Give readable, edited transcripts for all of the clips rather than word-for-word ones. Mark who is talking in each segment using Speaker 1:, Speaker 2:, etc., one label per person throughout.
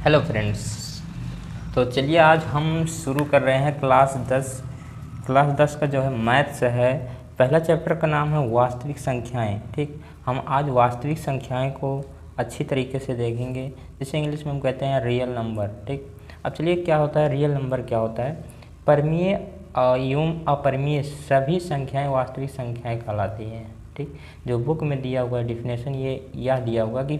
Speaker 1: Hello friends. तो चलिए आज हम शुरू कर रहे हैं क्लास 10 का जो है मैथ्स है। पहला चैप्टर का नाम है वास्तविक संख्याएं। ठीक, हम आज वास्तविक संख्याएं को अच्छी तरीके से देखेंगे, जिसे इंग्लिश में हम कहते हैं रियल नंबर। ठीक, अब चलिए क्या होता है रियल नंबर, क्या होता है। परमीय एवं अपरिमेय सभी संख्याएं वास्तविक संख्याएं कहलाती हैं। ठीक, जो बुक में दिया हुआ डिफिनेशन ये यह दिया हुआ कि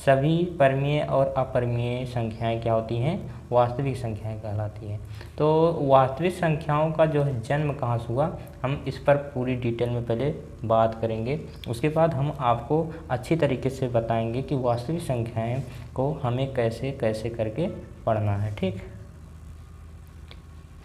Speaker 1: सभी परमीय और अपरिमेय संख्याएं क्या होती हैं, वास्तविक संख्याएं कहलाती हैं। तो वास्तविक संख्याओं का जो है जन्म कहाँ से हुआ, हम इस पर पूरी डिटेल में पहले बात करेंगे। उसके बाद हम आपको अच्छी तरीके से बताएंगे कि वास्तविक संख्याएं को हमें कैसे कैसे करके पढ़ना है। ठीक,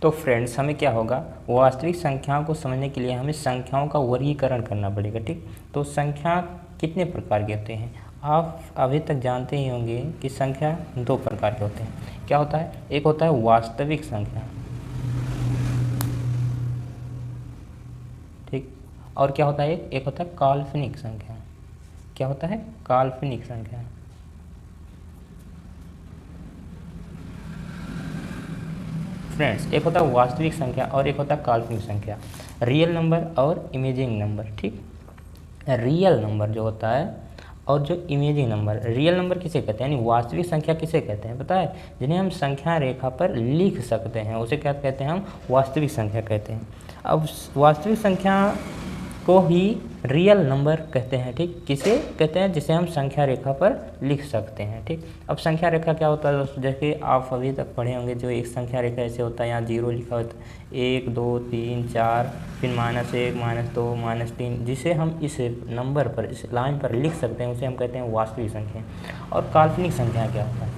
Speaker 1: तो फ्रेंड्स हमें क्या होगा, वास्तविक संख्याओं को समझने के लिए हमें संख्याओं का वर्गीकरण करना पड़ेगा। ठीक, तो संख्या कितने प्रकार के होते हैं, आप अभी तक जानते ही होंगे कि संख्या दो प्रकार के होते हैं। क्या होता है, एक होता है वास्तविक संख्या, ठीक, और क्या होता है, एक होता है काल्पनिक संख्या। क्या होता है, काल्पनिक संख्या। फ्रेंड्स, एक होता है वास्तविक संख्या और एक होता है काल्पनिक संख्या, रियल नंबर और इमेजिंग नंबर। ठीक, रियल नंबर जो होता है और जो इमेजिंग नंबर, रियल नंबर किसे कहते हैं, यानी वास्तविक संख्या किसे कहते हैं पता है, जिन्हें हम संख्या रेखा पर लिख सकते हैं उसे क्या कहते हैं, हम वास्तविक संख्या कहते हैं। अब वास्तविक संख्या को ही रियल नंबर कहते हैं। ठीक, किसे कहते हैं, जिसे हम संख्या रेखा पर लिख सकते हैं। ठीक, अब संख्या रेखा क्या होता है दोस्तों, जैसे आप अभी तक पढ़े होंगे, जो एक संख्या रेखा ऐसे होता है, यहाँ 0 लिखा होता है, 1 2 3 4, फिर -1 -2 -3, जिसे हम इस नंबर पर, इस लाइन पर लिख सकते हैं, उसे हम कहते हैं वास्तविक संख्या। और काल्पनिक संख्या क्या होता है,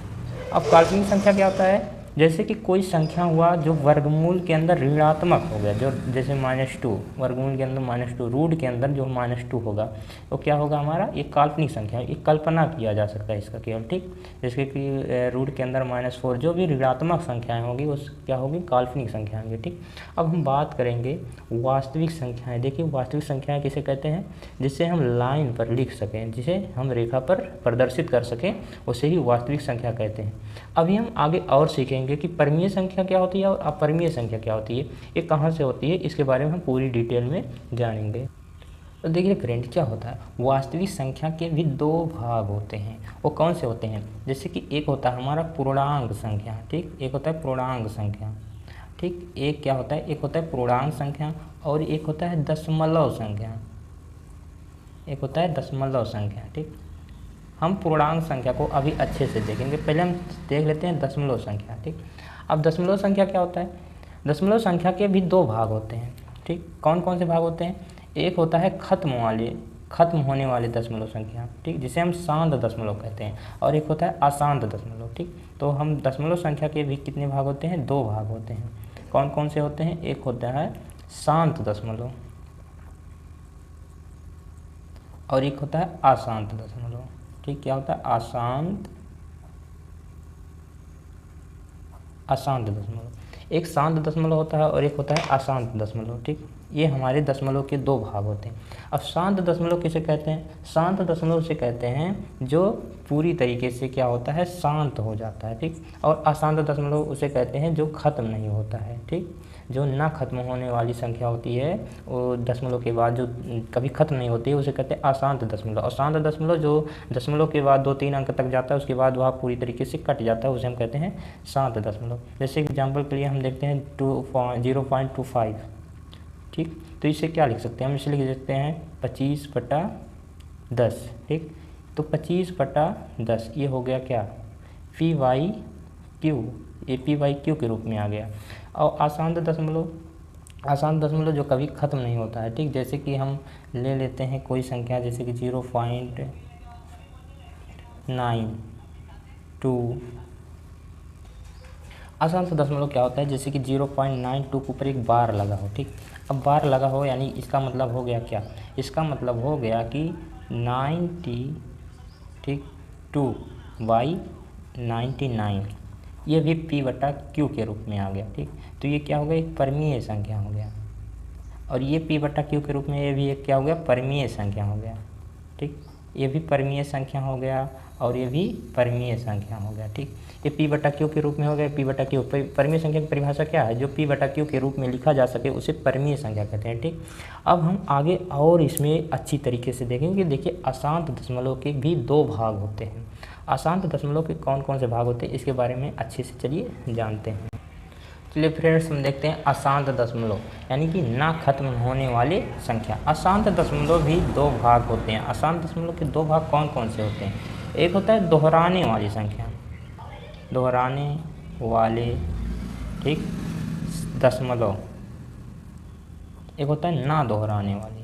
Speaker 1: अब काल्पनिक संख्या क्या होता है, जैसे कि कोई संख्या हुआ जो वर्गमूल के अंदर ऋणात्मक हो गया, जो जैसे -2, वर्गमूल के अंदर -2, रूट के अंदर जो -2 होगा तो क्या होगा हमारा, एक काल्पनिक संख्या, एक कल्पना किया जा सकता है इसका केवल। ठीक, जैसे कि रूट के अंदर -4, जो भी ऋणात्मक संख्याएं होगी उस क्या होगी, काल्पनिक संख्या होंगी। ठीक, अब हम बात करेंगे वास्तविक संख्याएँ। देखिए वास्तविक संख्याएँ किसे कहते हैं, जिसे हम लाइन पर लिख सकें, जिसे हम रेखा पर प्रदर्शित कर सकें, उसे ही वास्तविक संख्या कहते हैं। अभी हम आगे और सीखेंगे कि परमीय संख्या क्या होती है और अपरिमेय संख्या क्या होती है, ये कहाँ से होती है, इसके बारे में हम पूरी डिटेल में जानेंगे। तो देखिए फ्रेंड, क्या होता है, वास्तविक संख्या के भी दो भाग होते हैं। वो कौन से होते हैं, जैसे कि एक होता है हमारा पूर्णांक संख्या। ठीक, एक होता है पूर्णांक संख्या। ठीक, एक क्या होता है, एक होता है पूर्णांक संख्या और एक होता है दशमलव संख्या, एक होता है दशमलव संख्या। ठीक, हम पूर्णांक संख्या को अभी अच्छे से देखेंगे, पहले हम देख लेते हैं दशमलव संख्या। ठीक, अब दशमलव संख्या क्या होता है, दशमलव संख्या के भी दो भाग होते हैं। ठीक, कौन कौन से भाग होते हैं, एक होता है खत्म होने वाले दशमलव संख्या, ठीक, जिसे हम शांत दशमलव कहते हैं, और एक होता है अशांत दशमलव। ठीक, तो हम दशमलव संख्या के भी कितने भाग होते हैं, दो भाग होते हैं। कौन कौन से होते हैं, एक होता है शांत दशमलव और एक होता है अशांत दशमलव। ठीक, क्या होता है, अशांत दशमलव। एक शांत दशमलव होता है और एक होता है अशांत दशमलव। ठीक, ये हमारे दशमलव के दो भाग होते हैं। अब शांत दशमलव किसे कहते हैं, शांत दशमलव से कहते हैं जो पूरी तरीके से क्या होता है, शांत हो जाता है। ठीक, और अशांत दशमलव उसे कहते हैं जो खत्म नहीं होता है। ठीक, जो ना खत्म होने वाली संख्या होती है, वो दशमलव के बाद जो कभी खत्म नहीं होती है, उसे कहते हैं अशांत दशमलव। अशांत दशमलव जो दशमलव के बाद 2-3 अंक तक जाता है, उसके बाद वह पूरी तरीके से कट जाता है, उसे हम कहते हैं शांत दशमलव। जैसे एग्जाम्पल के लिए हम देखते हैं 0.25। ठीक, तो इसे क्या लिख सकते हैं, हम इसे लिख सकते हैं 25/10। ठीक, तो 25/10 ये हो गया क्या, PYQ, ये PYQ के रूप में आ गया। और अशांत दशमलव जो कभी ख़त्म नहीं होता है। ठीक, जैसे कि हम ले लेते हैं कोई संख्या, जैसे कि 0.92। अशांत दशमलव क्या होता है, जैसे कि 0.92 के ऊपर एक बार लगा हो। ठीक, अब बार लगा हो यानी इसका मतलब हो गया क्या, इसका मतलब हो गया कि 90, ठीक, 2/99, ये भी P/Q के रूप में आ गया। ठीक, तो ये क्या हो गया, एक परमीय संख्या हो गया, और ये P/Q के रूप में ये भी एक क्या हो गया, परमीय संख्या हो गया। ठीक, ये भी परमीय संख्या हो गया। और ये भी परिमेय संख्या हो गया। ठीक, ये p बटा q के रूप में हो गया। p बटा q परिमेय संख्या की परिभाषा क्या है? जो p बटा q के रूप में लिखा जा सके उसे परिमेय संख्या कहते हैं। ठीक, अब हम आगे और इसमें अच्छी तरीके से देखेंगे। देखिए अशांत दशमलव के भी दो भाग होते हैं। अशांत दशमलव के कौन कौन से भाग होते हैं इसके बारे में अच्छे से चलिए जानते हैं। चलिए फ्रेंड्स हम देखते हैं अशांत दशमलव यानी कि ना खत्म होने वाली संख्या। अशांत दशमलव भी दो भाग होते हैं। अशांत दशमलव के दो भाग कौन कौन से होते हैं? एक होता है दोहराने वाली संख्या, दोहराने वाले ठीक दशमलव, एक होता है ना दोहराने वाले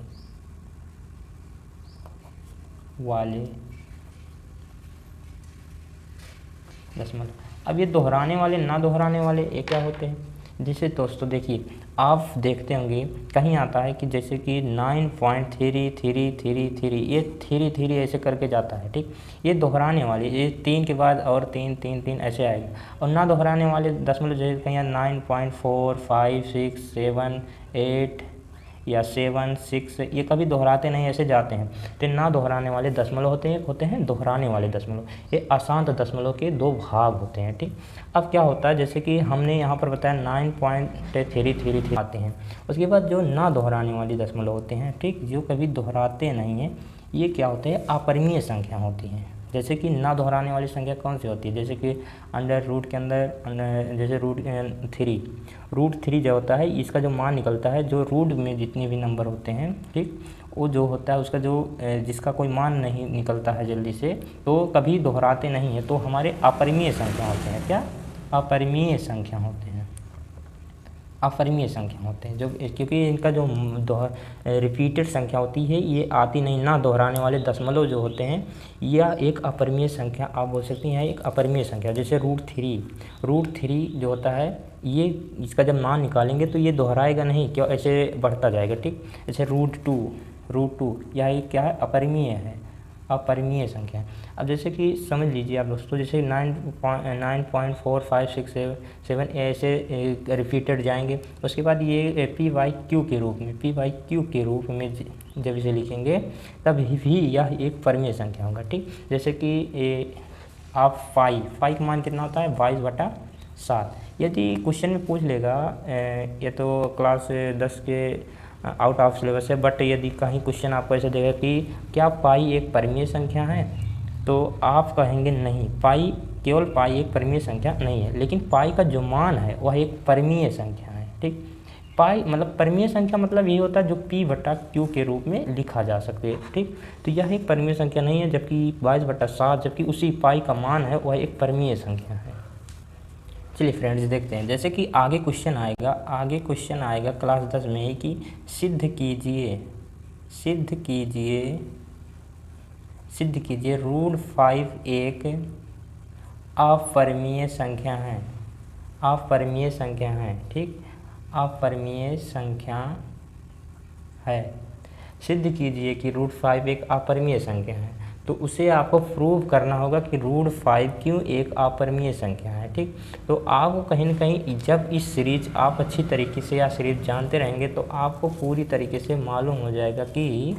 Speaker 1: दशमलव। अब ये दोहराने वाले ना दोहराने वाले ये क्या होते हैं? जैसे दोस्तों देखिए आप देखते होंगे कहीं आता है कि जैसे कि 9.3333 ये 33 ऐसे करके जाता है। ठीक, ये दोहराने वाले, ये 3 के बाद और 3 3 3 ऐसे आएगा। और ना दोहराने वाले दशमलव जैसे कहीं 9.456 7 8 या 7 6 ये कभी दोहराते नहीं, ऐसे जाते हैं। तो ना दोहराने वाले दशमलव होते हैं दोहराने वाले दशमलव। ये अशांत दशमलव के दो भाग होते हैं। ठीक, अब क्या होता है जैसे कि हमने यहाँ पर बताया 9.333 आते हैं। उसके बाद जो ना दोहराने वाली दशमलव होते हैं, ठीक, जो कभी दोहराते नहीं हैं, ये क्या होते हैं? अपरिमेय संख्या होती हैं। जैसे कि ना दोहराने वाली संख्या कौन सी होती है? जैसे कि अंडर रूट के अंदर जैसे रूट थ्री जो होता है इसका जो मान निकलता है, जो रूट में जितने भी नंबर होते हैं, ठीक, वो जो होता है उसका जो जिसका कोई मान नहीं निकलता है जल्दी से, तो कभी दोहराते नहीं है, तो हमारे अपरिमेय संख्या होते हैं। क्या? अपरिमेय संख्या होते हैं। अपरिमेय संख्या होते हैं जो, क्योंकि इनका जो रिपीटेड संख्या होती है ये आती नहीं। ना दोहराने वाले दशमलव जो होते हैं यह एक अपरिमेय संख्या आप बोल सकती हैं, एक अपरिमेय संख्या। जैसे रूट थ्री जो होता है ये इसका जब मान निकालेंगे तो ये दोहराएगा नहीं, क्यों? ऐसे बढ़ता जाएगा। ठीक, जैसे रूट टू यह एक क्या है? अपरिमेय है, अपरिमेय संख्या। अब जैसे कि समझ लीजिए आप दोस्तों, जैसे 9.4567 ऐसे रिपीटेड जाएंगे। उसके बाद ये पी वाई क्यू के रूप में जब इसे लिखेंगे तब भी यह एक परिमेय संख्या होगा। ठीक, जैसे कि आप फाई का मान कितना होता है? 22/7। यदि क्वेश्चन में पूछ लेगा, ये तो क्लास 10 के आउट ऑफ सिलेबस है, बट यदि कहीं क्वेश्चन आपको ऐसे देगा कि क्या पाई एक परिमेय संख्या है, तो आप कहेंगे नहीं, केवल पाई एक परिमेय संख्या नहीं है, लेकिन पाई का जो मान है वह एक परिमेय संख्या है। ठीक, पाई मतलब परिमेय संख्या मतलब ये होता है जो p/q के रूप में लिखा जा सकते हैं। ठीक, तो यह एक परिमेय संख्या नहीं है, जबकि 22/7 जबकि उसी पाई का मान है वह एक परिमेय संख्या है। चलिए फ्रेंड्स देखते हैं, जैसे कि आगे क्वेश्चन आएगा क्लास 10 में ही कि सिद्ध कीजिए रूट 5 एक अपरिमेय संख्या है। ठीक, अपरिमेय संख्या है। सिद्ध कीजिए कि रूट 5 एक अपरिमेय संख्या है, तो उसे आपको प्रूव करना होगा कि रूट 5 क्यों एक अपरिमेय संख्या है। ठीक, तो आपको कहीं न कहीं जब इस सीरीज आप अच्छी तरीके से या सीरीज जानते रहेंगे तो आपको पूरी तरीके से मालूम हो जाएगा कि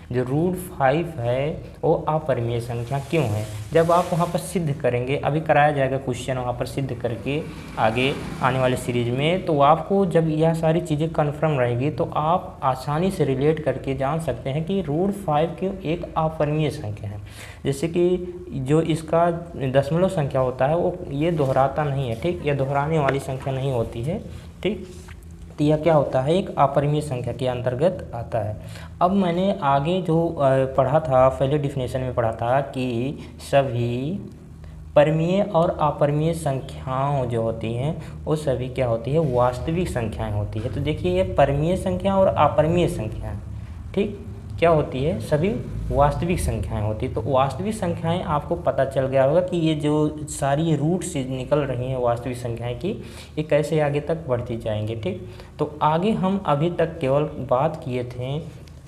Speaker 1: जो रूट 5 है वो अपरिमेय संख्या क्यों है। जब आप वहाँ पर सिद्ध करेंगे, अभी कराया जाएगा क्वेश्चन वहाँ पर सिद्ध करके आगे आने वाले सीरीज में, तो आपको जब यह सारी चीज़ें कन्फर्म रहेगी तो आप आसानी से रिलेट करके जान सकते हैं कि रूट 5 क्यों एक अपरिमेय संख्या है। जैसे कि जो इसका दशमलव संख्या होता है वो ये दोहराता नहीं है। ठीक, यह दोहराने वाली संख्या नहीं होती है। ठीक, तो यह क्या होता है? एक अपरिमेय संख्या के अंतर्गत आता है। अब मैंने आगे जो पढ़ा था, पहले डिफिनेशन में पढ़ा था कि सभी परिमेय और अपरिमेय संख्याओं जो होती हैं वो सभी क्या होती है? वास्तविक संख्याएं होती है। तो देखिए ये परिमेय संख्या और अपरिमेय संख्याएं, ठीक, क्या होती है? सभी वास्तविक संख्याएं होती है। तो वास्तविक संख्याएं आपको पता चल गया होगा कि ये जो सारी रूट से निकल रही हैं वास्तविक संख्याएं की, ये कैसे आगे तक बढ़ती जाएंगे। ठीक, तो आगे हम अभी तक केवल बात किए थे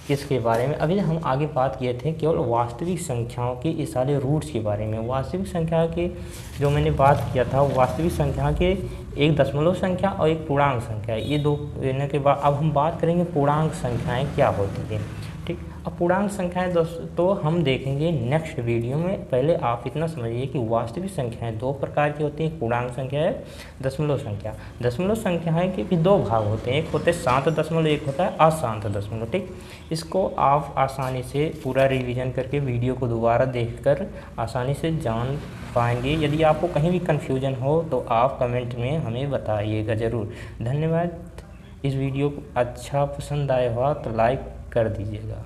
Speaker 1: किसके बारे में? अभी हम आगे बात किए थे केवल वास्तविक संख्याओं के इस सारे रूट्स के बारे में। वास्तविक संख्या के जो मैंने बात किया था, वास्तविक संख्या के एक दशमलव संख्या और एक पूर्णांक संख्या, ये दो लेने के बाद अब हम बात करेंगे पूर्णांक संख्याएं क्या होती है। ठीक, अपूर्णांक संख्याएं दोस्तों हम देखेंगे नेक्स्ट वीडियो में। पहले आप इतना समझिए कि वास्तविक संख्याएं दो प्रकार की होती हैं, पूर्णांक संख्या है दशमलव संख्या। दशमलव संख्याएं के भी दो भाग होते हैं, एक होते हैं शांत दशमलव, एक होता है अशांत दशमलव। ठीक, इसको आप आसानी से पूरा रिवीजन करके वीडियो को दोबारा देखकर आसानी से जान पाएंगे। यदि आपको कहीं भी कन्फ्यूजन हो तो आप कमेंट में हमें बताइएगा ज़रूर। धन्यवाद। इस वीडियो को अच्छा पसंद आया हुआ तो लाइक कर दीजिएगा।